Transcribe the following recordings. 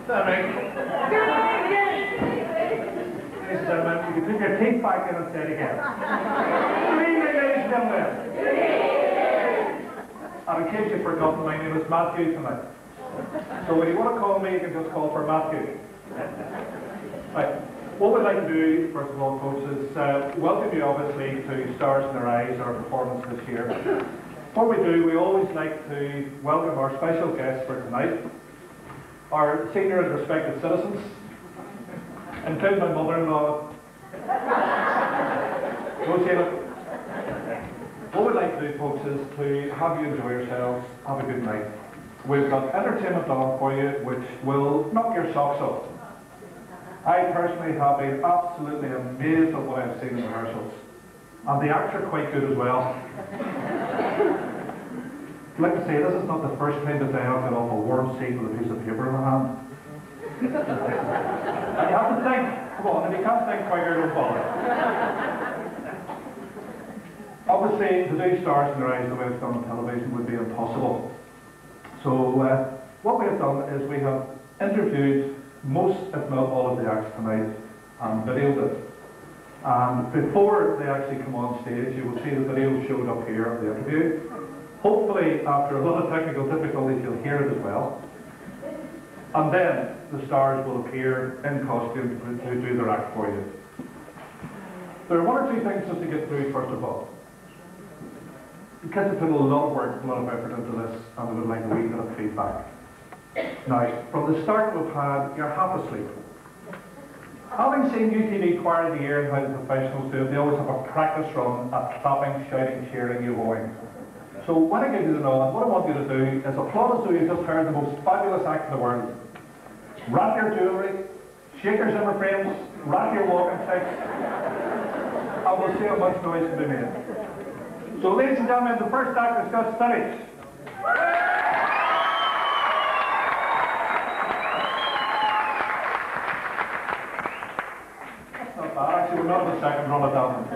Ladies and gentlemen, you can put your teeth back in and say it again. Good evening, ladies and gentlemen. And in case you've forgotten, my name is Matthew tonight. So when you want to call me, you can just call for Matthew. Right. What we'd like to do, first of all, folks, is welcome you, obviously, to Stars in Their Eyes, our performance this year. What we do, we always like to welcome our special guests for tonight, our senior and respected citizens, including my mother-in-law. What we'd like to do, folks, is to have you enjoy yourselves, have a good night. We've got entertainment on for you, which will knock your socks off. I personally have been absolutely amazed at what I've seen in rehearsals. And the acts are quite good as well. I'd like to say, this is not the first time that I have got off a warm seat with a piece of paper in my hand. And you have to think, come on, if you can't think quicker, don't bother. Obviously, to do Stars in Their Eyes the way it's done on television would be impossible. So, what we have done is we have interviewed most, if not all, of the acts tonight and videoed it. And before they actually come on stage, you will see the video showed up here of the interview. Hopefully, after a lot of technical difficulties, you'll hear it as well. And then the stars will appear in costume to do their act for you. There are one or two things just to get through, first of all. The kids have put a lot of work, a lot of effort into this, and we would like a wee bit of feedback. Now, from the start we've had, you're half asleep. Having seen UTV Choir of the Year and how the professionals do it, they always have a practice run at clapping, shouting, cheering, you going. So when I give you the nod, what I want you to do is applaud as though you just heard the most fabulous act in the world. Wrap your jewellery, shake your Zimmer frames, wrap your walking sticks, and we'll see how much noise can be made. So ladies and gentlemen, the first act is just finished. Actually, we're not on the second run of that one.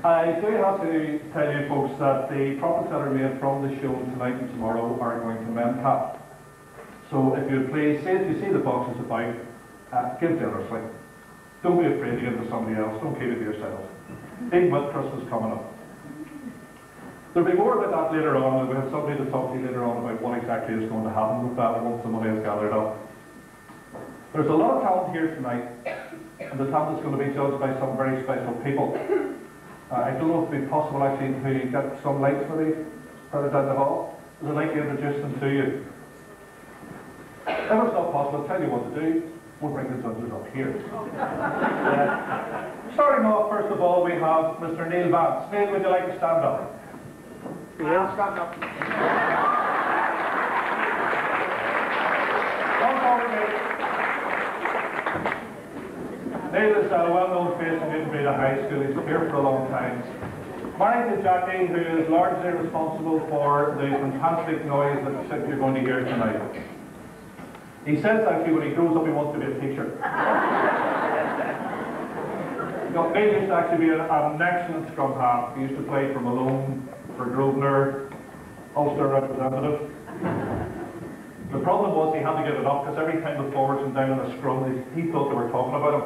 I do have to tell you, folks, that the profits that are made from the show tonight and tomorrow are going to MenCap. So if you would please, say if you see the boxes about, give generously. Don't be afraid to give to somebody else. Don't keep it to yourself. Even with Christmas coming up. There'll be more about that later on, and we'll have somebody to talk to you later on about what exactly is going to happen with that once the money is gathered up. There's a lot of talent here tonight, and the talent is going to be judged by some very special people. I don't know if it would be possible actually to get some lights for the further down the hall. I'd like to introduce them to you. If it's not possible, I'll tell you what to do. We'll bring the judges up here. Starting off, first of all, we have Mr. Neil Vance. Neil, would you like to stand up? Yeah, stand up. Come forward, Neil. Neil is a well-known face in Newton High School. He's here for a long time. Married to Jackie, who is largely responsible for the fantastic noise that you're going to hear tonight. He says actually when he grows up he wants to be a teacher. Neil used to actually be an excellent scrum half. He used to play for Malone, for Grosvenor, Ulster representative. The problem was he had to give it up because every time the forwards went down in a scrum, he thought they were talking about him.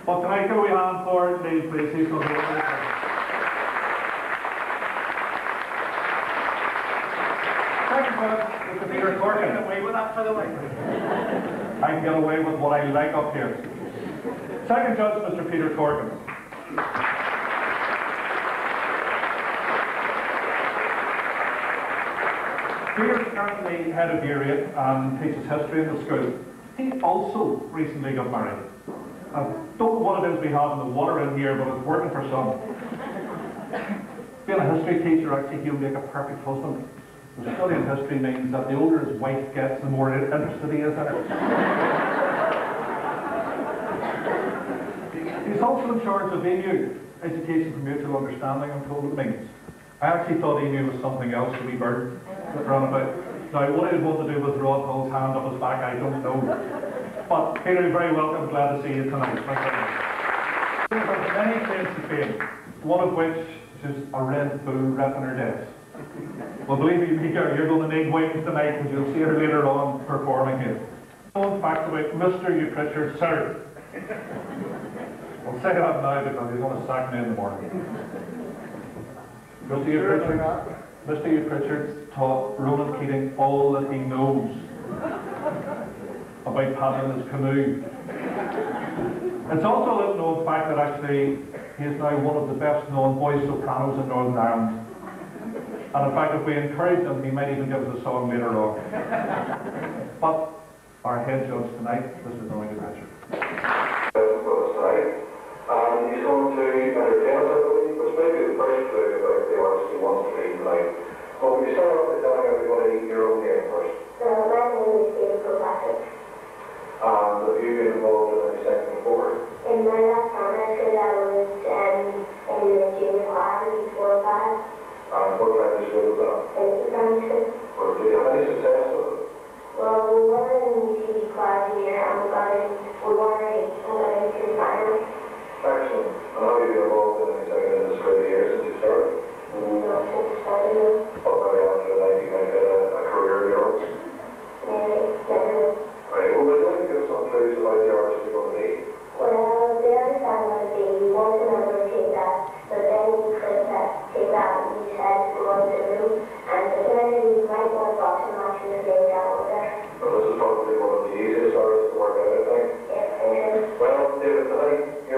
But tonight, give a wee hand for Neil, please. He's going to do it. Second judge, Mr. Peter Corkin. Get away with that, by the way. I can get away with what I like up here. Second judge, Mr. Peter Corkin. Peter is currently head of Year 8 and teaches history in the school. He also recently got married. I don't know what it is we have in the water in here, but it's working for some. Being a history teacher, actually, he'll make a perfect husband. The studying history means that the older his wife gets, the more interested he is in it. He's also in charge of EMU, Education for Mutual Understanding, I'm told it means. I actually thought EMU was something else, a wee bird that ran about. Now, what I want to do with Rod Hull's hand up his back, I don't know. But Peter, you're very welcome. Glad to see you tonight. Thank you very much. There's many claims to fame, one of which is a Red Bull rep on her desk. Well, believe me, Mika, you're going to need wings tonight because you'll see her later on performing it. Fun fact about Mr. Hugh Pritchard, sir. I'll say that now because he's going to sack me in the morning. Mr. Hugh Pritchard, Mr. Hugh Pritchard taught Ronan Keating all that he knows about paddling his canoe. It's also a little known fact that actually he is now one of the best known voice sopranos in Northern Ireland. And in fact, if we encourage him, he might even give us a song later on. But our head judge tonight, Mr. Ronan Pritchard. He's going to entertain us, I believe, which may be the first clue about the artist he wants to be tonight. But will you start off by telling everybody your own name first? My name is David Kilpatrick. And have you been involved in any second before? In my last primary school, I was in the junior choir, in 4 or 5. And what kind of school was that? In the primary school. Or did you have any success with it? Well, we were in the UCD choir here, and we won our 8th and got into the final. Excellent. And have you been involved in any second in the school year since you started? Not since I started, no. Or maybe after that you might get a career of your own? Never. Right, well, we're going to give some clues about the artist you're going to be. Well, the artist I'm going to be, we want to never take that, but then we could take that and we said we want to do. And the third we might want to box and match in the game down there. Well, this is probably one of the easiest artists to work out, I think. Yes, I think. Well, David, tonight you're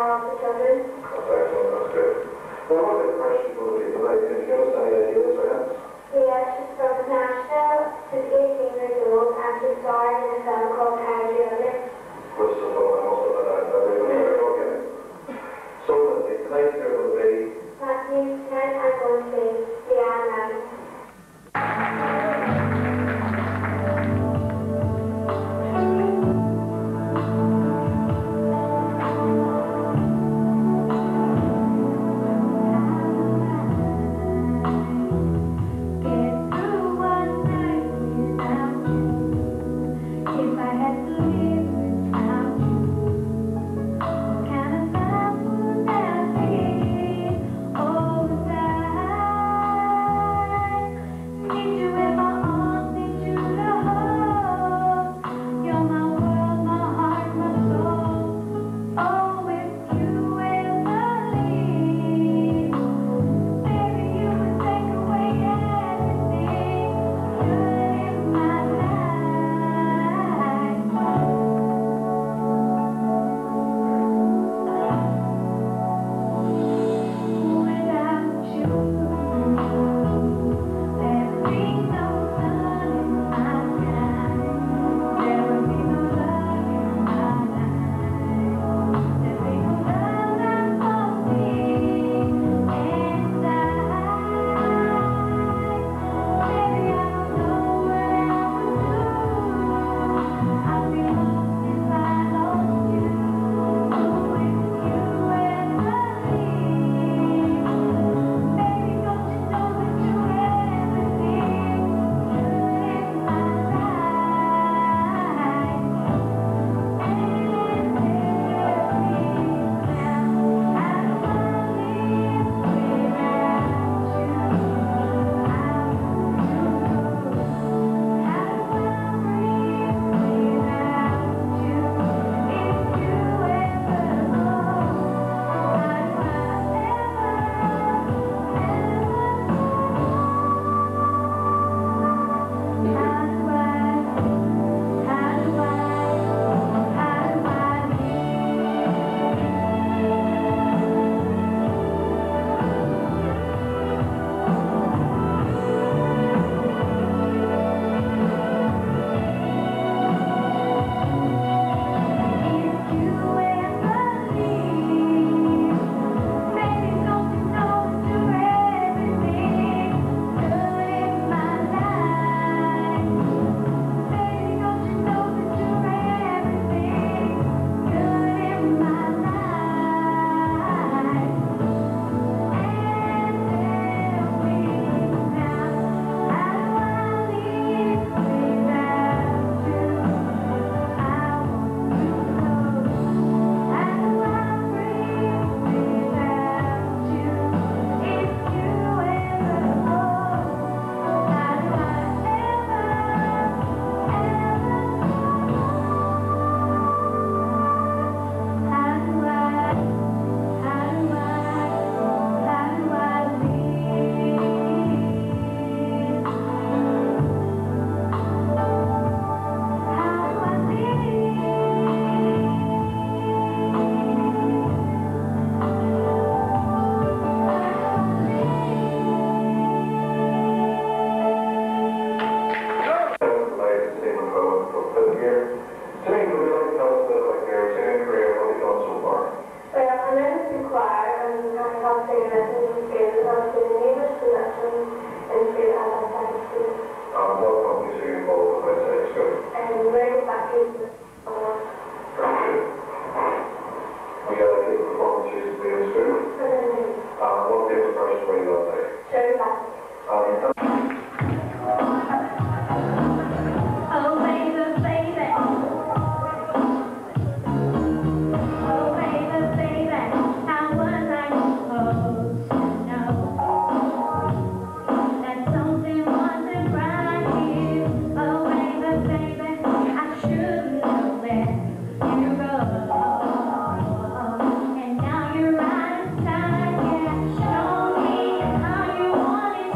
of the children. That's excellent, that's good. Well, what are the questions going to be tonight? Can you give us any ideas or hints? Yes, she's from Nashville. She's 18 years old and she starred in a film called Harry Jr. What's the phone? I must have been out there. Okay. So, tonight's going to be... Matthew, tonight I'm going to be Leanne Ryan.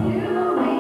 You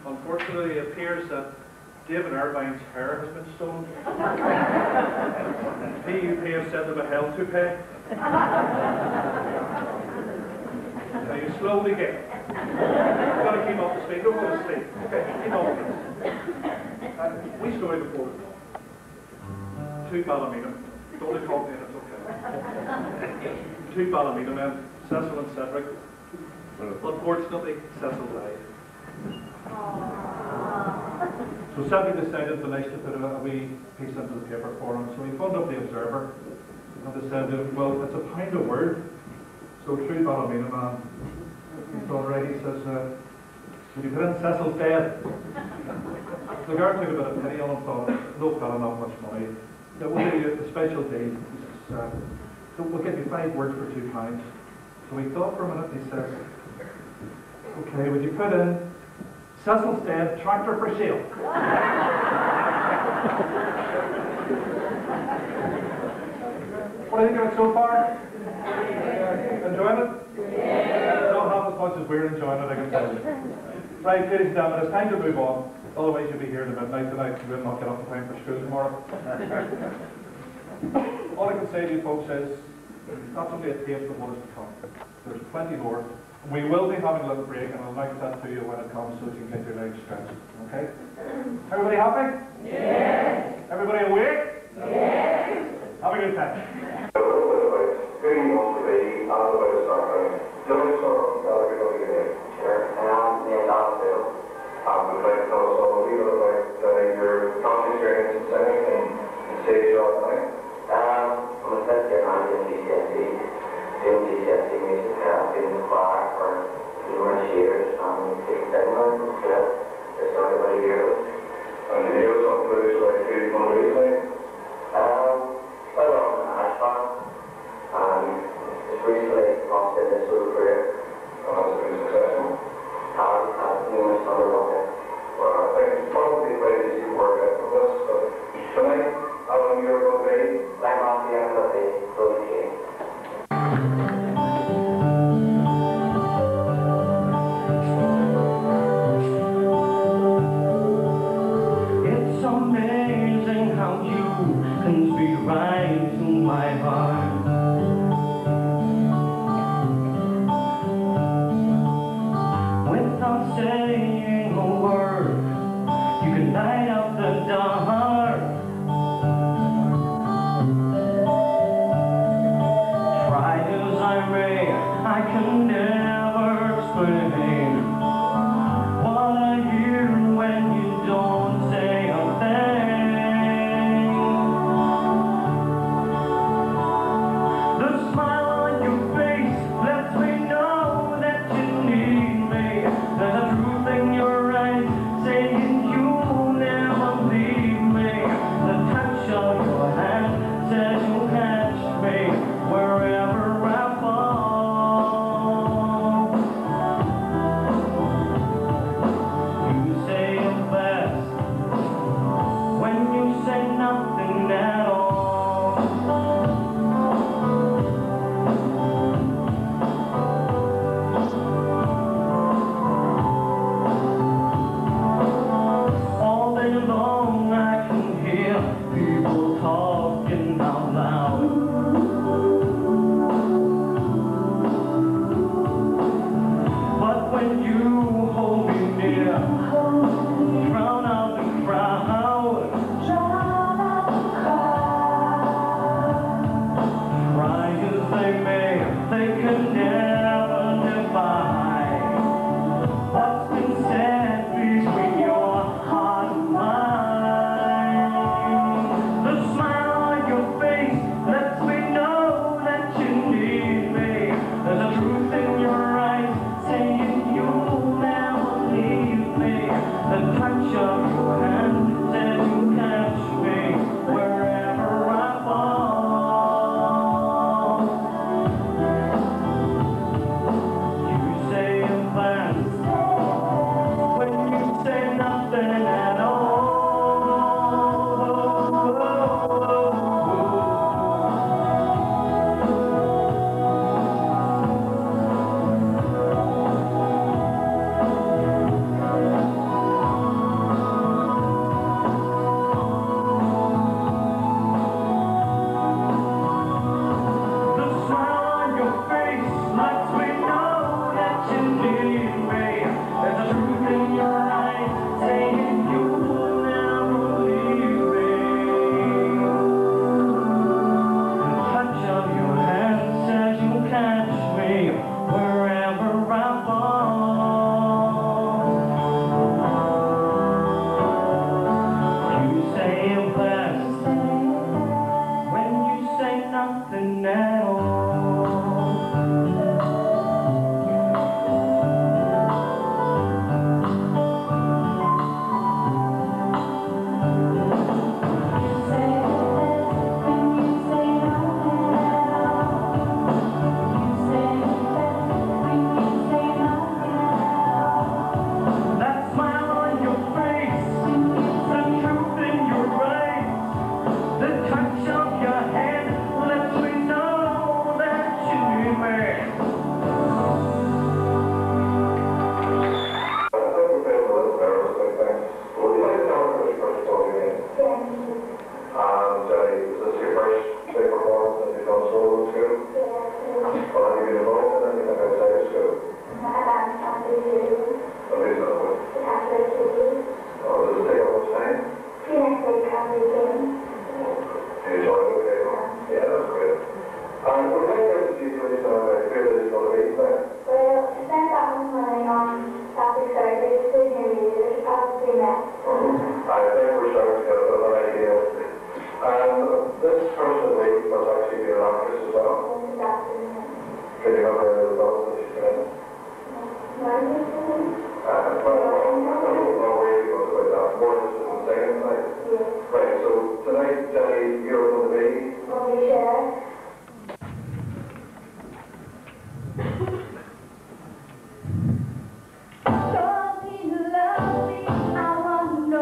Unfortunately, it appears that David Irvine's hair has been stolen. PUP have said they were held to pay. Now you slowly get. You've got to keep off the speed. Don't go to sleep. Okay, keep off the We story before. Two Ballymena. Don't call me, it's okay. Two Ballymena men, Cecil and Cedric. Unfortunately, Cecil died. So Cedric decided the nice to put a wee piece into the paper for him. So he phoned up the Observer and they said to him, well, it's £1 a word. So True Ballymena man, he's all right, he says, would you put in Cecil's dead? The guard took a bit of pity on him, thought, no fella, not much money. It will be a special deal. He says, so we'll give you 5 words for £2. So he thought for a minute and he says, okay, would you put in Cecil's dead, tractor for sale? What do you think of it so far? Enjoying it? Not half as much as we're enjoying it, I can tell you. Right, ladies and gentlemen, it's time to move on. Otherwise you'll be here at midnight tonight and we'll not get up in time for school tomorrow. All I can say to you folks is, that's only a taste of what is to come. There's plenty more. We will be having a little break and I'll announce that to you when it comes so that you can get your legs stretched. Okay? Everybody happy? Yes. Everybody awake? Yes. Have a good time. Who you want to be, and about to start out. Do you sort of everybody in? Sure. Named Alan Bill. We'd like to know a little bit about your past experience in singing and stage art now. I'm a first year man in GCSE. Doing GCSE music. I've been in the choir for numerous years. I'm 6-7 months. Just started about a year ago. And you know some clues like who you want to be playing? Well, I touch of your hand said you catch me wherever I fall. You say I'm fast when you say nothing at all. The smile on your face lets me know that you need me. There's a truth in your eyes saying you will never leave me. The touch of your hand says you'll catch me wherever I fall. You say you're best when you say nothing at all. That smile on your face, the truth in your eyes, the touch of your hand lets me know that you need me. I think we've been a little nervous about things. Would you like to tell me what you first told me? And is this your first big performance that you've done solo in school? Well, have you been involved in anything outside of school? At least not much. Oh, does it take up much time? Do you enjoy it okay? Yeah, that's great. And would you like to see please now about the field that is going to be there? I think we're starting to get a bit of an idea. And this person week was actually being an actress as well. Could you have any of the thoughts that she's been in? Well, I don't know where you go about that. More just in the singing tonight. Right, so tonight, Jenny, you're going to be. Lovely, I wanna know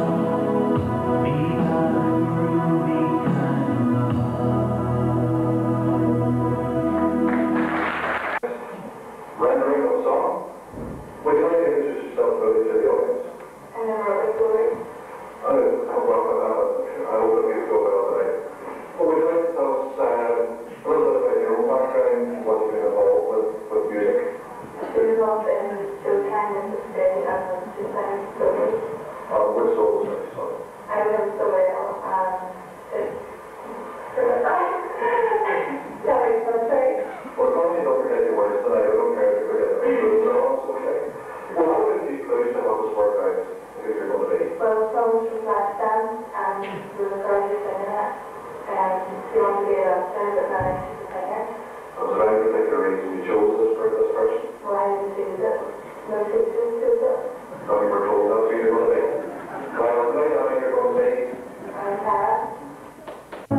Be kind, be kind. Rendering of song. Would you like to introduce yourself really to the audience? Robert Goulding. Welcome. I hope that we go well tonight. Well, would you like to tell us a little bit about your own background, what you've been involved with music? I've been involved in Showtime and the State and Showtime Global. Which solos are you sung? I was the whale, sorry, sorry. Well, as long as you don't forget your words tonight, I don't care if you forget them. It's okay. Well, what would you please to help us work out who you're going to be? Well, songs from Black Dance, and we were going to sing that. She wanted to be a dancer, but now she's a singer. Was there any particular reason you chose this for this person? Well, I didn't choose it. No sisters choose it. No, you were told that's who you're going to be. Well, tonight I think you're going to be I'm Tara.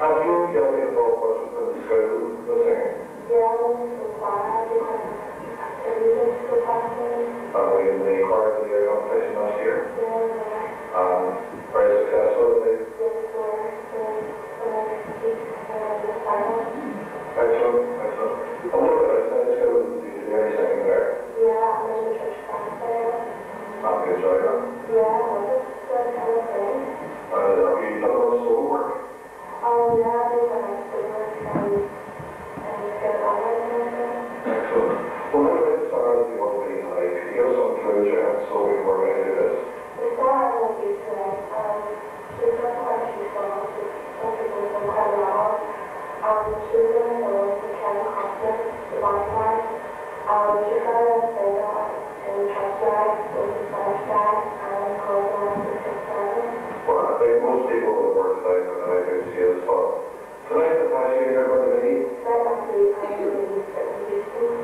Have you young people watched the school listening? Yeah, so far, because activities so far. And we in the choir of the year competition last year. Yeah, Very successful, I think. Excellent, excellent. And what about outside the school? Did you do any singing there? yeah, I'm in the church class there. Have you enjoyed that? Yeah, I was just kind of thing. Have you done all the solo work? Oh, yeah, they were like students and get on with it. Excellent. Well, what about the stars you want to be like? Give us some clues you have so we can work out who it is. The star I want to be today, she's got quite a few songs, she's people from quite a lot. She was in the film with Kevin Costner, The Bonfire. She's got a single in Trust Ride with the Spanish guy, and called One 667. Well, I think most people will work tonight and I can see it as well. Tonight, Natasha, you're going to be Right after you come to the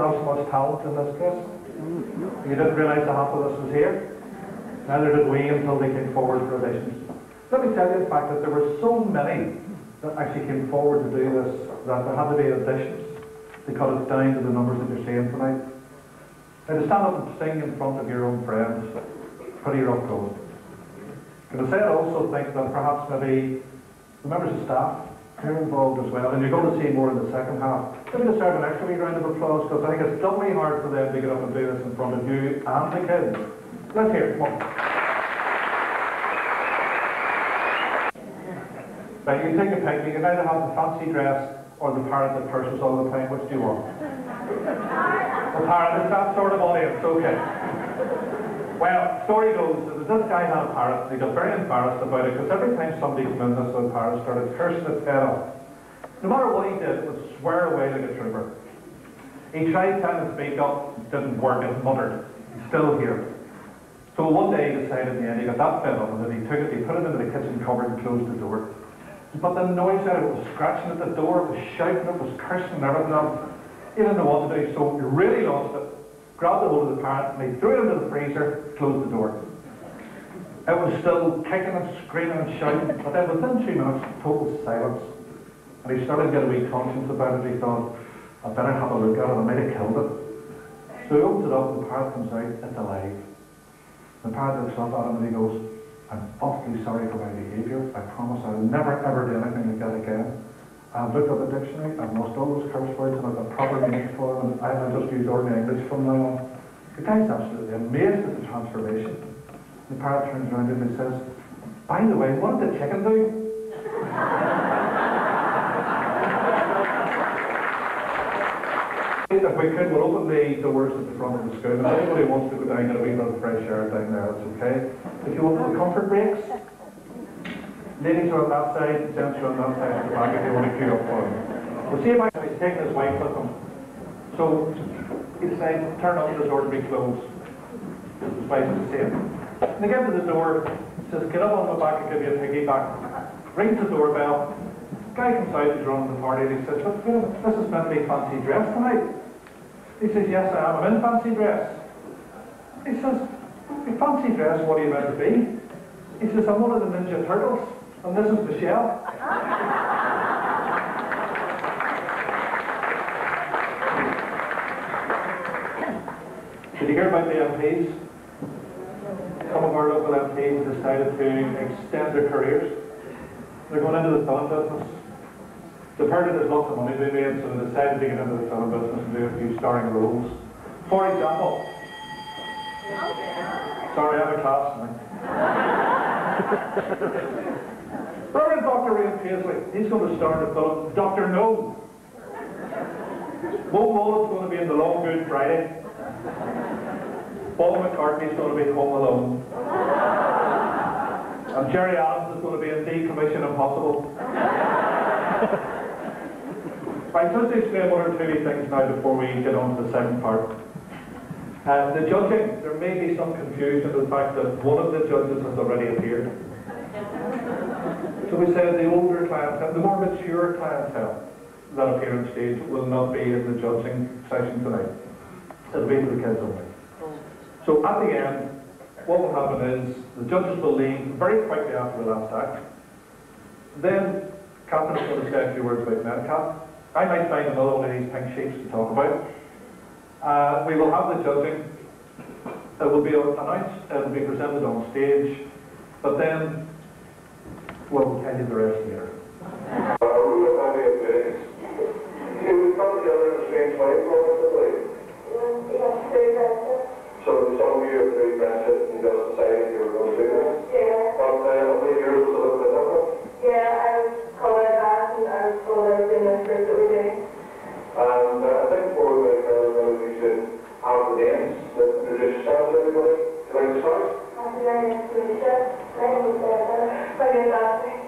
have so much talent in this place. You didn't realise that half of us was here. Neither did we until they came forward for auditions. Let me tell you the fact that there were so many that actually came forward to do this that there had to be auditions to cut it down to the numbers that you're seeing tonight. Now to stand up and sing in front of your own friends, pretty rough going. Can I say I also think that perhaps maybe the members of staff are involved as well, and you're going to see more in the second half. Let me deserve an extra wee round of applause because I think it's doubly hard for them to get up and do this in front of you and the kids. Let's hear it, come on. Right, you can take a pick. You can either have the fancy dress or the parrot that curses all the time. Which do you want? The parrot is that sort of audience, okay. Well, story goes that this guy had a parrot and he got very embarrassed about it because every time somebody came in, this little parrot started cursing its head off. No matter what he did, it would swear away like a trooper. He tried telling his speak up, it didn't work, it muttered. He's still here. So one day he decided in the end, he got that fed up with it, he took it, he put it into the kitchen cupboard and closed the door. But the noise out of it was scratching at the door, it was shouting, it was cursing and everything else. He didn't know what to do, so he really lost it. Grabbed the hold of the parrot and he threw it into the freezer, closed the door. It was still kicking and screaming and shouting, but then within 2 minutes, total silence. And he started to get a wee conscience about it. He thought, I better have a look at it, I might have killed it. So he opens it up, the parrot comes out, it's alive. The parrot looks up at him and he goes, I'm awfully sorry for my behaviour. I promise I'll never ever do anything like that again. I've looked up the dictionary, I've lost all those curse words and I've got proper meanings for them, and I'll just use ordinary English from now on. The guy's absolutely amazed at the transformation. The parrot turns around and he says, by the way, what did the chicken do? If we could, we'll open the doors at the front of the school. If anybody wants to go down and get a wee bit of fresh air down there, it's okay. If you want the comfort breaks, ladies are on that side, gents are on that side at the back if you want to queue up for them. We'll see if he's taking his wife with him. So he decides to turn on the door to be closed. His wife is the same. And they get to the door, says, get up on the back and give you a piggyback. Rings the doorbell. Guy comes out, he's running the party, and he says, look, this is meant to be fancy dress tonight. He says, yes I am, I'm in fancy dress. He says, fancy dress, what are you meant to be? He says, I'm one of the Ninja Turtles, and this is the shell. Did you hear about the MPs? Some of our local MPs decided to extend their careers. They're going into the film business. They've heard that there's lots of money to be made, so they decided to get into the film business and do a few starring roles. For example, sorry, I have a class now. Reverend Dr. Ian Paisley, he's going to star in the film Dr. No. Mo Mullen's going to be in The Long Good Friday. Paul McCartney's going to be Home Alone. And Jerry Adams is going to be in Decommission Impossible. Right, just to explain one or two things now before we get on to the second part. The judging, there may be some confusion in the fact that one of the judges has already appeared. So we said the older clientele, the more mature clientele that appear on stage will not be in the judging session tonight. It'll be for the kids only. So at the end, what will happen is the judges will leave very quickly after the last act. Then Catherine is going to say a few words about Medcap. I might find another one of these pink sheets to talk about. We will have the judging. It will be announced, it will be presented on stage, but then we'll tell you the rest later. So some of you are very invested and just decided you were going to do this? Yeah. But I believe yours was a little bit different. Yeah, I was colored that and I was told everything in the group that we do. And I think before we make our we should have the names that introduce yourselves to everybody. Can I start? Happy New Year, my name is Sarah. My name is Ashley.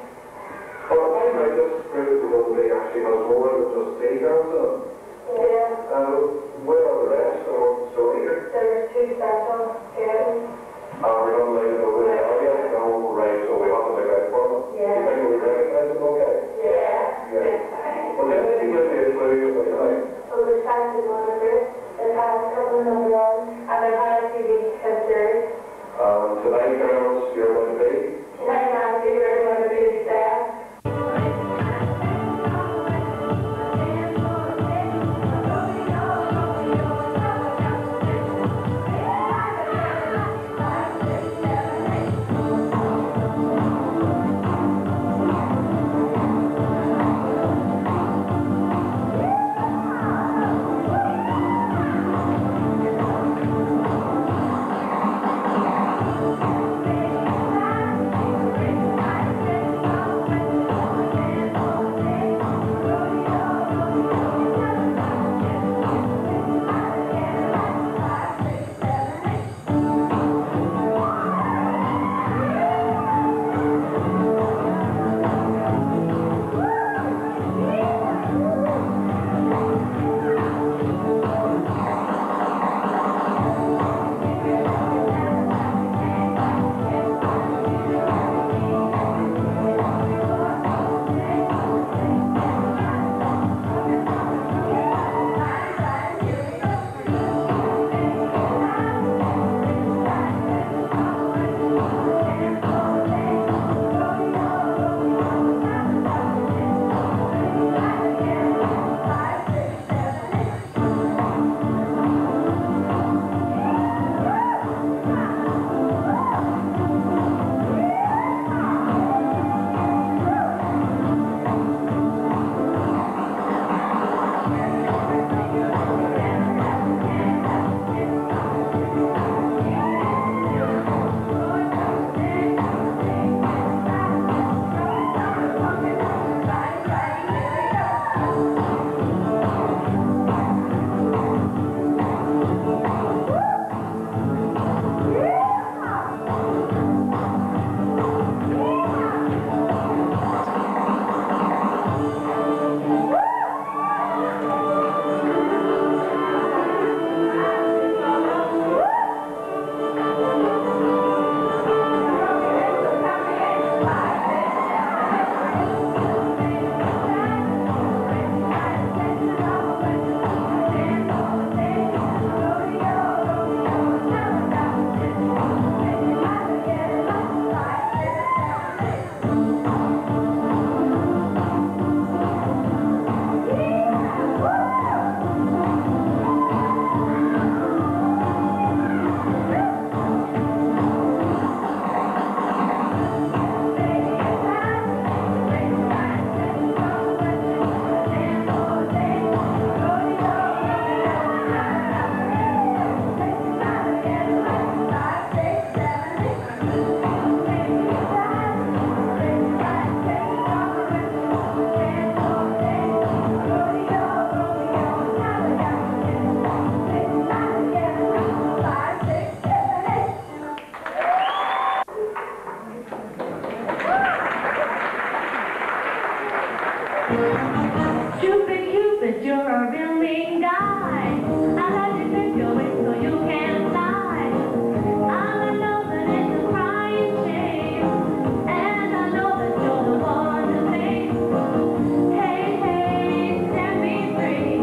Well, I like this group probably actually has more than just playgrounds in it. Yeah. Where are the rest? I want the story here. There's two special kids. We're not letting them over the area. No, right, so we have to look out for them. Yeah. You think we recognize them okay? Yeah. Yeah. Well, let's see if Stupid Cupid, you're a real mean guy. I let you take your wings so you can't fly. I know that it's a crying shame, and I know that you're the one to blame. Hey, hey, set me free.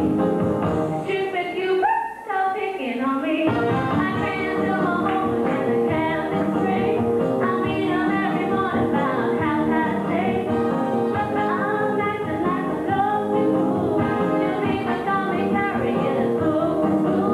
Stupid Cupid, stop picking on me. I can't do my homework in the cabin free. I meet 'em every morning about 8:30. I'm acting like a love you. You even call me Carrie in a book.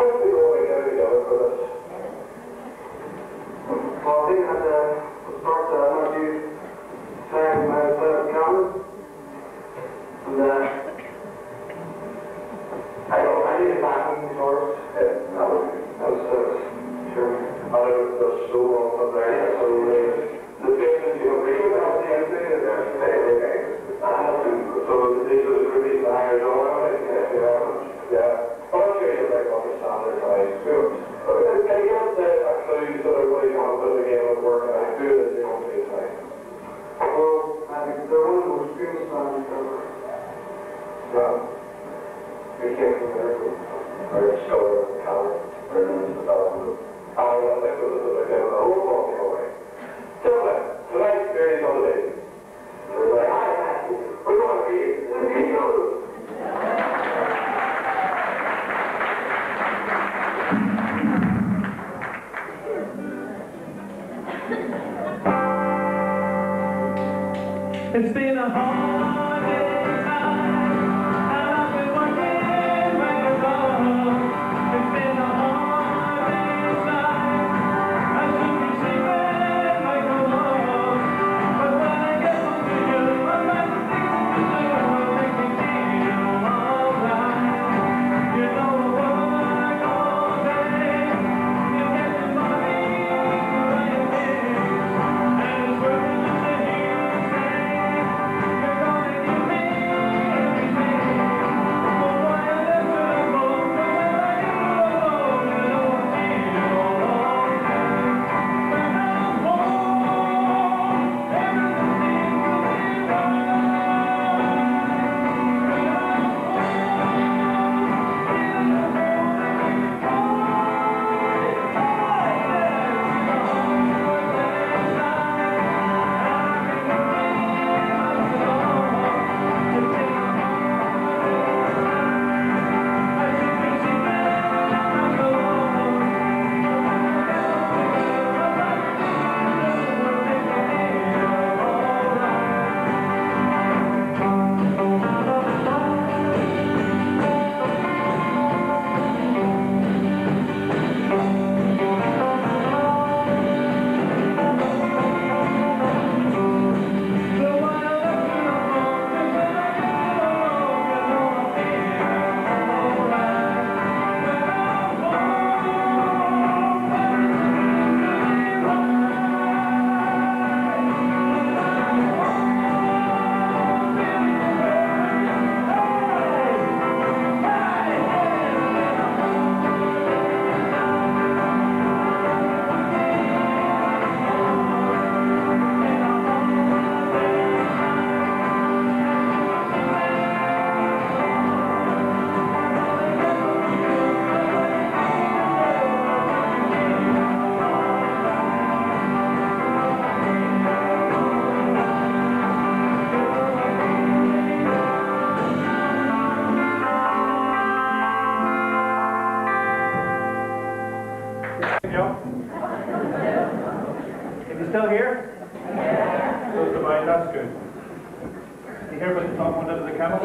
How much we go together for this? Well, I think at the start, not you saying my camera. And I need a backing source. That was sure. I was the show off of there, so the pictures you know, we should have the end thing in there. Okay. So these are the pretty higher door. Yeah. I'll show you like what the standard size goes. Can you give us a clue so that everybody can put the game of work and I do this in one place tonight? Well, I think they're one of the most famous standards ever. Yeah. You came from there, or still in Canada, or in the development. I think it was a whole walking away. Gentlemen, tonight's series on the day. We're like, we're going to be It's been a hard day's time, and I've been working like a dog. It's been a hard day's time, I should be sleeping like a log. But when I get home to you, my mind thinks to do make me feel alright. You know I work all day, you get the money right here, and it's working just to hear you say. Still here? Close the mind, that's good. You hear about the top one into the chemist?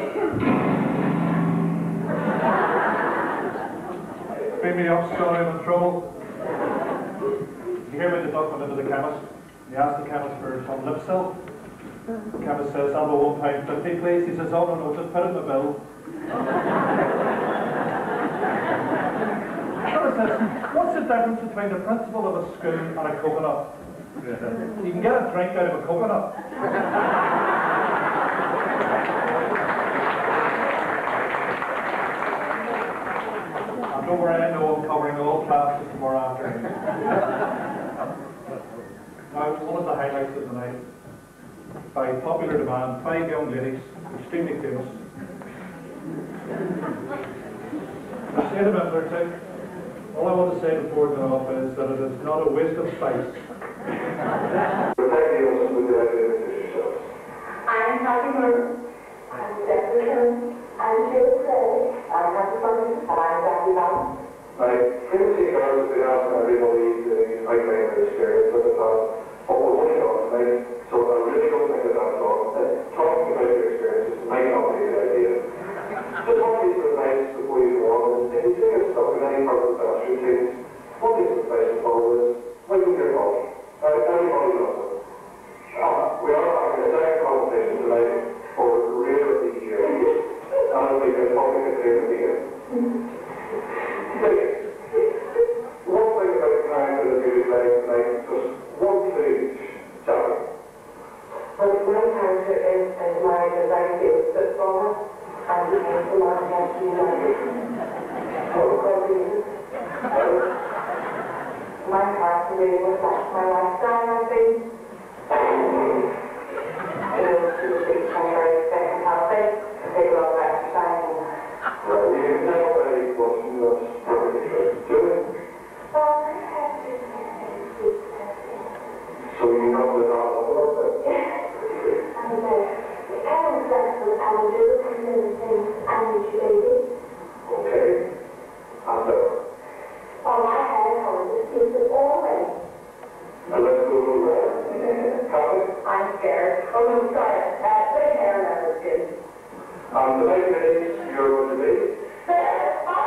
Bring me up, sorry, I'm in trouble. You hear about the top one into the chemist? You ask the chemist for some Lipsil. The chemist says, I'll have £1.50 please. He says, oh no, just put it in the bill. What's the difference between the principal of a school and a coconut? You can get a drink out of a coconut. And don't worry, I know I'm covering all classes tomorrow afternoon. Now, one of the highlights of the night, by popular demand, 5 young ladies, extremely famous. I say to them, all I want to say before going off is that it is not a waste of spice. I'm Kathy Murray. I'm Stephanie Kim. I'm Jill Craig. I'm Kathy Murray. And I'm Jackie Lamb. I previously heard the asking everybody the outline their experience with the past. What we're working on tonight, so I really don't think that that's all. Talking about your experiences might not be a good idea. Just want to be so nice before you go on. If you think of stuff in any part of My heart really reflects my lifestyle, I think. She was big and very fit and healthy, a big lot of exercise. Well, you can tell by what she was doing. Well, I had to do sleep testing. So you know that all about it. And the parents flexible and do the things and reach your baby. Okay. And All I had at home was sleep it always. let's go to Kathy. I'm scared. Oh, no, sorry. Big hair never did. And the next minute you're going to be. My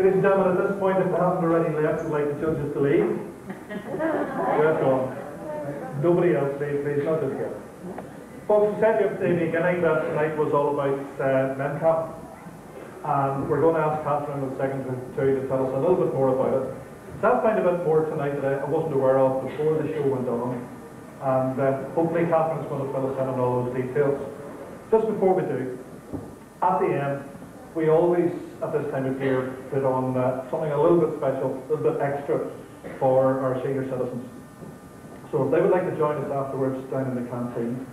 Ladies and gentlemen, at this point, if they haven't already left, I'd like the judges to leave. Yes, go on. Nobody else, please, not this guy. Folks, we said at the beginning that tonight was all about MenCap. And we're going to ask Catherine in a second to tell us a little bit more about it. So I'll find a bit more tonight that I wasn't aware of before the show went on. And hopefully Catherine's going to fill us in on all those details. Just before we do, at the end, we always, at this time of year, put on something a little bit special, a little bit extra for our senior citizens. So if they would like to join us afterwards down in the canteen,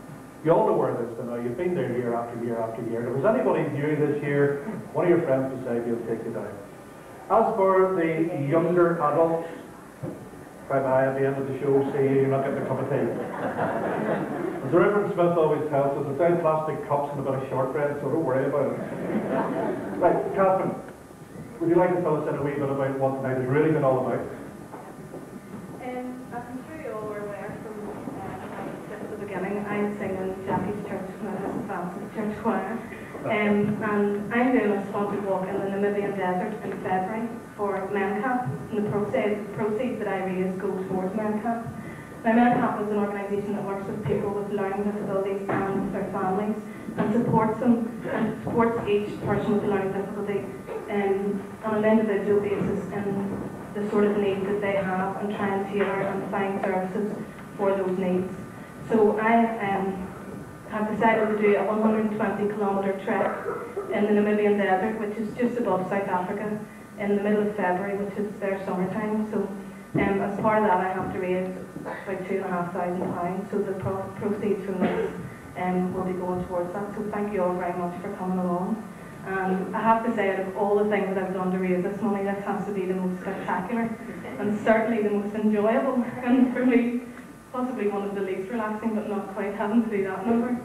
you all know where it is now. You've been there year after year after year. If there's anybody new this year, one of your friends beside you will take you down. As for the younger adults, bye-bye at the end of the show, see you, you're not getting a cup of tea. As the Reverend Smith always tells us, it's out plastic cups and a bit of shortbread, so don't worry about it. Right, Catherine, would you like to tell us in a wee bit about what tonight has really been all about? I'm sure you all were aware from since the beginning, I'm singing Jackie's Church with Mrs. Francis Church Choir. And I'm doing a sponsored walk in the Namibian desert in February for MenCap, and the proceeds that I raise go towards MenCap. Now, MenCap is an organisation that works with people with learning disabilities and their families, and supports them, and supports each person with a learning difficulty on an individual basis in the sort of needs that they have, and try and tailor and find services for those needs. So I have decided to do a 120-kilometre trek in the Namibian desert, which is just above South Africa, in the middle of February, which is their summertime. So as part of that, I have to raise about £2,500, so the proceeds from this will be going towards that. So thank you all very much for coming along. And I have to say, out of all the things that I've done to raise this money, this has to be the most spectacular and certainly the most enjoyable, and for me, possibly one of the least relaxing, but not quite having to do that number.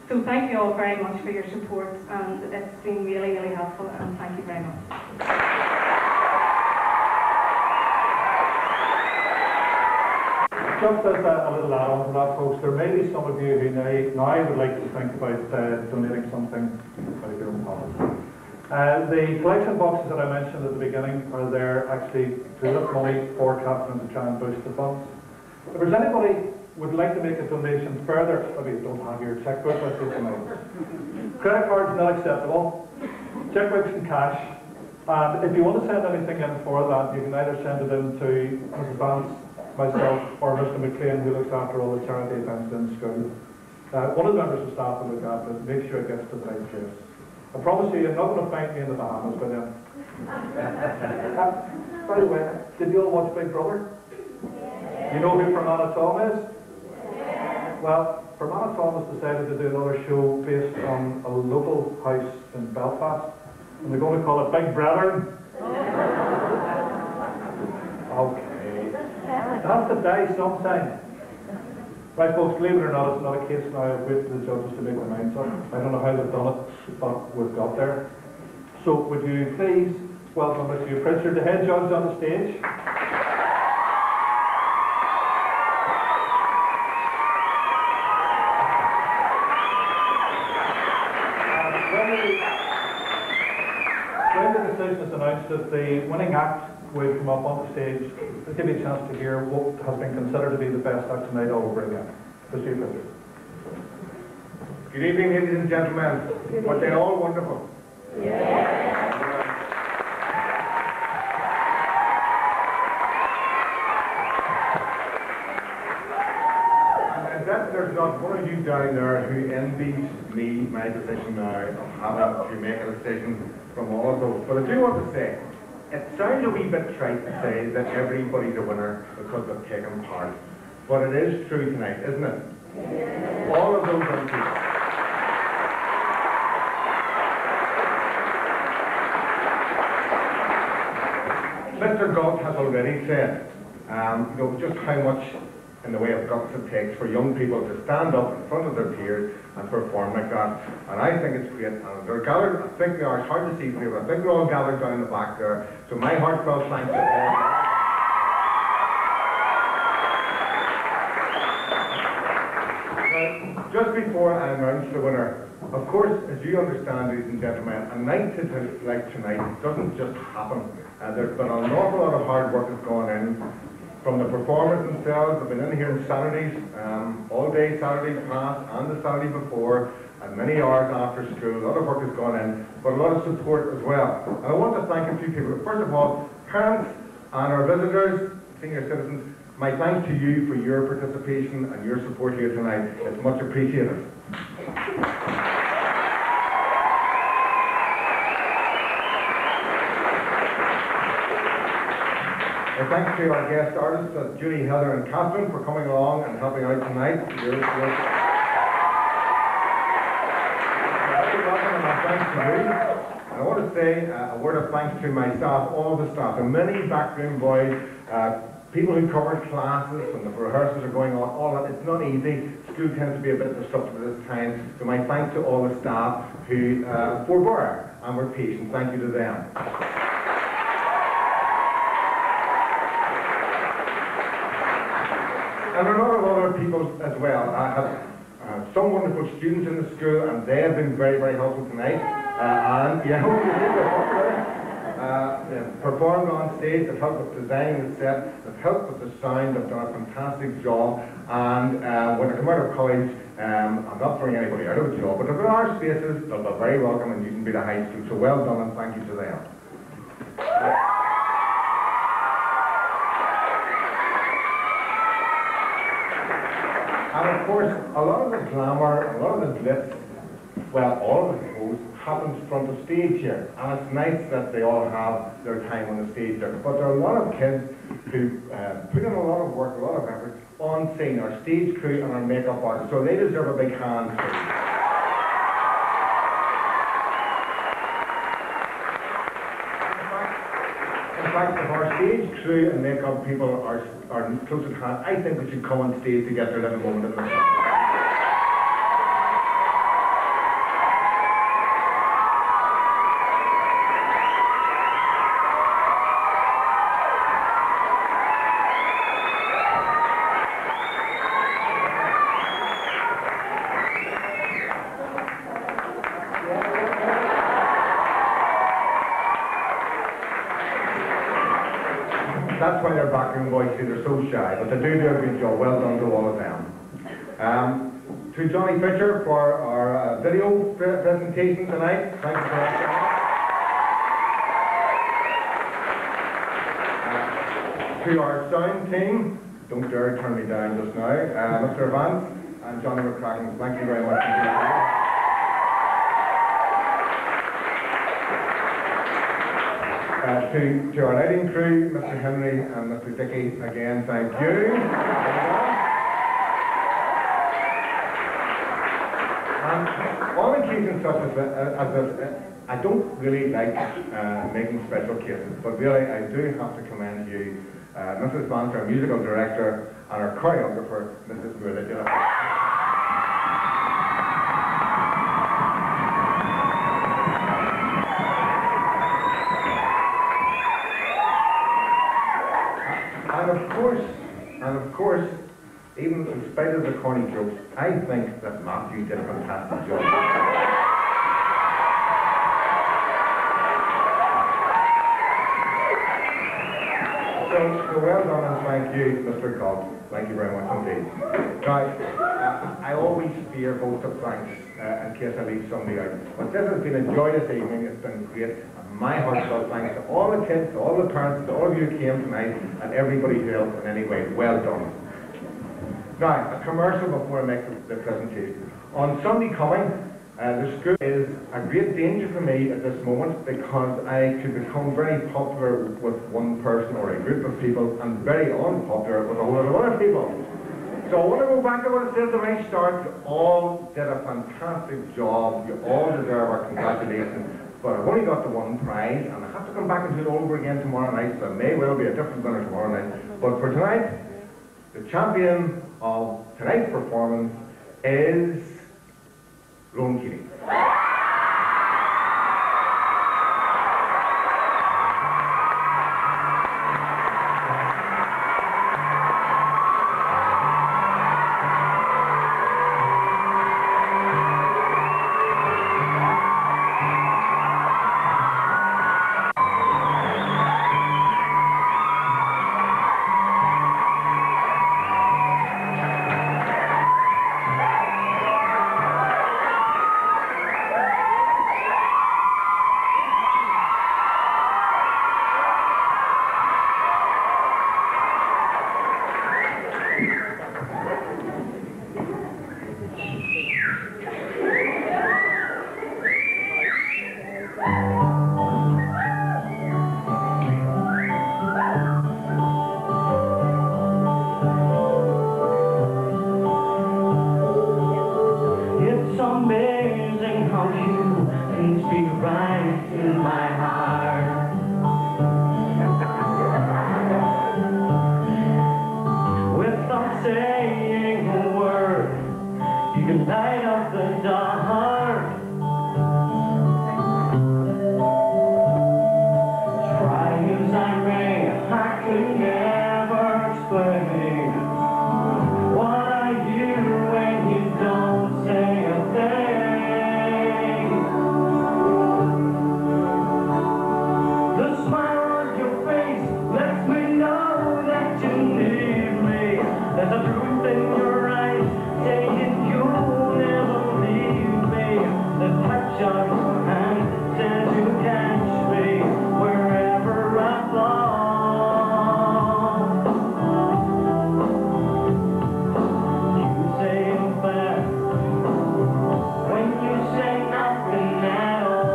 So thank you all very much for your support, and it's been really, really helpful, and thank you very much. Just as a little add-on to that, folks, there may be some of you who now would like to think about donating something out of your own pocket. The collection boxes that I mentioned at the beginning are there actually to lift money for Catherine to try and boost the funds. If there's anybody would like to make a donation further, maybe you don't have your checkbook with you tonight. Credit cards not acceptable, checkbooks and cash. And if you want to send anything in for that, you can either send it in to Mrs. Vance, myself, or Mr. McLean, who looks after all the charity events in school. One of the members of staff will look after it, make sure it gets to the right place. I promise you, you're not going to find me in the Bahamas by then. By the way, did you all watch Big Brother? You know who Fermanagh Tom is? Well, Fermanagh Tom has decided to do another show based on a local house in Belfast, and they're going to call it Big Brethren. Okay. It has to die sometime. Right, folks, believe it or not, it's not a case now of wait for the judges to make their minds up. I don't know how they've done it, but we've got there. So, would you please welcome Mr. Pritchard, the head judge, on the stage? When the decision is announced that the winning act will come up on the stage, to give you a chance to hear what has been considered to be the best act tonight all over again. Mr. Pritchard. Good evening, ladies and gentlemen. Were they all wonderful? Yeah. And that there's not one of you down there who envies me my position now of having to make a decision from all of those. But I do want to say, it sounds a wee bit trite to say that everybody's a winner because they've taken part. But it is true tonight, isn't it? Yeah. All of those are true. Mr. Galt has already said, just how much in the way of guts it takes for young people to stand up in front of their peers and perform like that. And I think it's great. And they're gathered, I think they are, it's hard to see from here, but I think they're all gathered down the back there. So my heartfelt thanks to all. Now, just before I announce the winner, Of course, as you understand, ladies and gentlemen, a night like tonight doesn't just happen. There's been an awful lot of hard work that's gone in. From the performers themselves, I've been in here on Saturdays, all day Saturday past and the Saturday before, and many hours after school. A lot of work has gone in, but a lot of support as well. And I want to thank a few people. First of all, parents and our visitors, senior citizens, my thanks to you for your participation and your support here tonight. It's much appreciated. Thanks to our guest artists, Julie, Heather and Catherine, for coming along and helping out tonight. You're very welcome, and our thanks to you. And I want to say a word of thanks to my staff, all the staff, the many backroom boys, people who covered classes when the rehearsals are going on, all that. It's not easy. School tends to be a bit disruptive at this time. So my thanks to all the staff who forbore and were patient. Thank you to them. And there are a lot of other people as well. I have some wonderful students in the school, and they have been very, very helpful tonight. And yeah, performed on stage, they've helped with designing the set, they've helped with the sound, they've done a fantastic job. And when I come out of college, I'm not throwing anybody out of a job, but if there are spaces, they'll be very welcome and you can be the high school. So well done, and thank you to them. And of course, a lot of the glamour, a lot of the glitz, well, all of it, I suppose, happens front of stage here. And it's nice that they all have their time on the stage there. But there are a lot of kids who put in a lot of work, a lot of effort on scene, our stage crew and our makeup artists. So they deserve a big hand too. In fact, if our stage crew and makeup people are close at hand, I think they should come on stage to get their little moment in the sun. That's why they're backroom boys, see, they're so shy, but they do a good job. Well done to all of them. To Johnny Fisher for our video presentation tonight. Thank you very much. To our sound team, don't dare turn me down just now, Mr. Vance and Johnny McCracken, thank you very much. To our lighting crew, Mr. Henry and Mr. Dickey, again, thank you. And on occasions such as this, I don't really like making special cases, but really I do have to commend you, Mrs. Vance, our musical director, and our choreographer, Mrs. Moore. And of course, even in spite of the corny jokes, I think that Matthew did a fantastic job. So well done, and thank you, Mr. Cobb. Thank you very much indeed. Now, I always fear both of thanks in case I leave somebody out. But this has been a joyous evening. It's been great. My heartfelt thanks to all the kids, to all the parents, to all of you who came tonight, and everybody who helped in any way. Well done. Now, a commercial before I make the presentation. On Sunday coming, the school is a great danger for me at this moment because I could become very popular with one person or a group of people and very unpopular with a whole lot of other people. So I want to go back to what I said at the very start. You all did a fantastic job. You all deserve our congratulations. But I've only got the one prize, and I have to come back and do it all over again tomorrow night, so it may well be a different winner tomorrow night. But for tonight, the champion of tonight's performance is Rowan Keating. can light up the dark. Try as I may, I could never explain what I hear when you don't say a thing. The smile on your face lets me know that you need me. There's a truth in your eyes saying you'll never leave me. The touch of your hand says you catch me wherever I fall. You say I'm fast when you say nothing at all.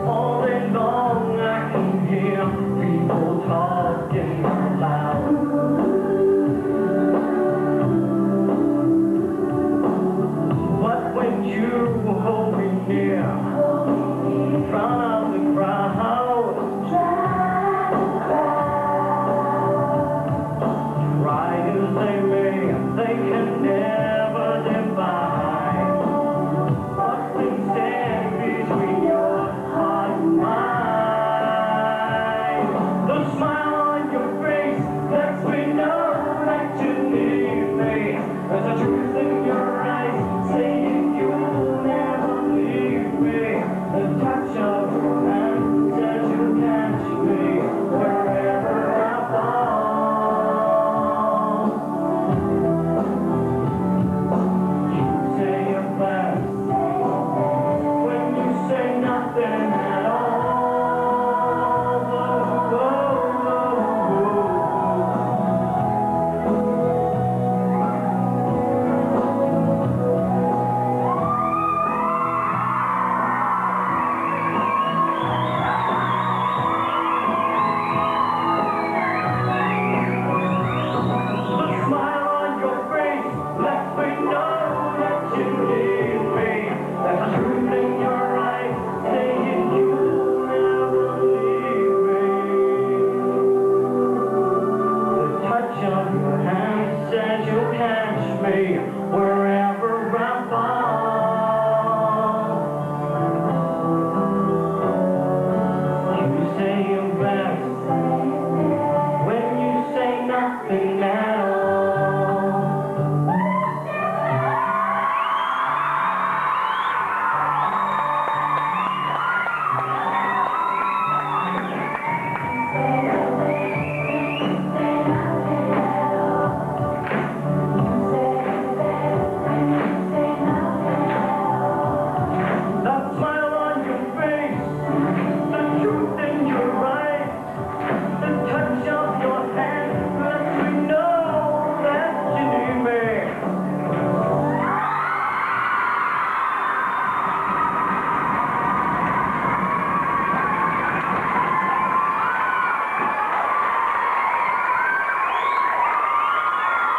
All day long I can hear people talking loud. But when you hold me near, in front of the crowd, try as they may, they can never divide what's been said between your heart and mine. The smile on your face lets me know that you need me. There's a truth in your eyes saying you'll never leave me. The touch of your hand says you'll catch me wherever I fall. You say you're fast when you say nothing at all. Whoa, whoa, whoa, The smile on your face lets me know that you need me. There's a truth in your eyes saying you'll never leave me. The touch of your hand says you'll catch me wherever I fall. You say you're best when you say nothing at all. That smile on your face, the truth in your eyes, the touch of your hand lets me know that you need me.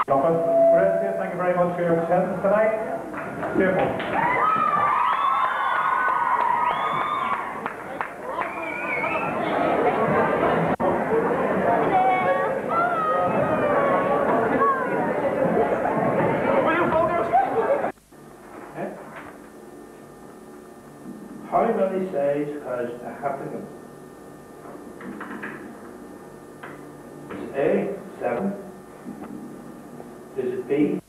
President, thank you very much for your attendance tonight. Beautiful. How many sides has a happening? Is it A, 7? Is it B,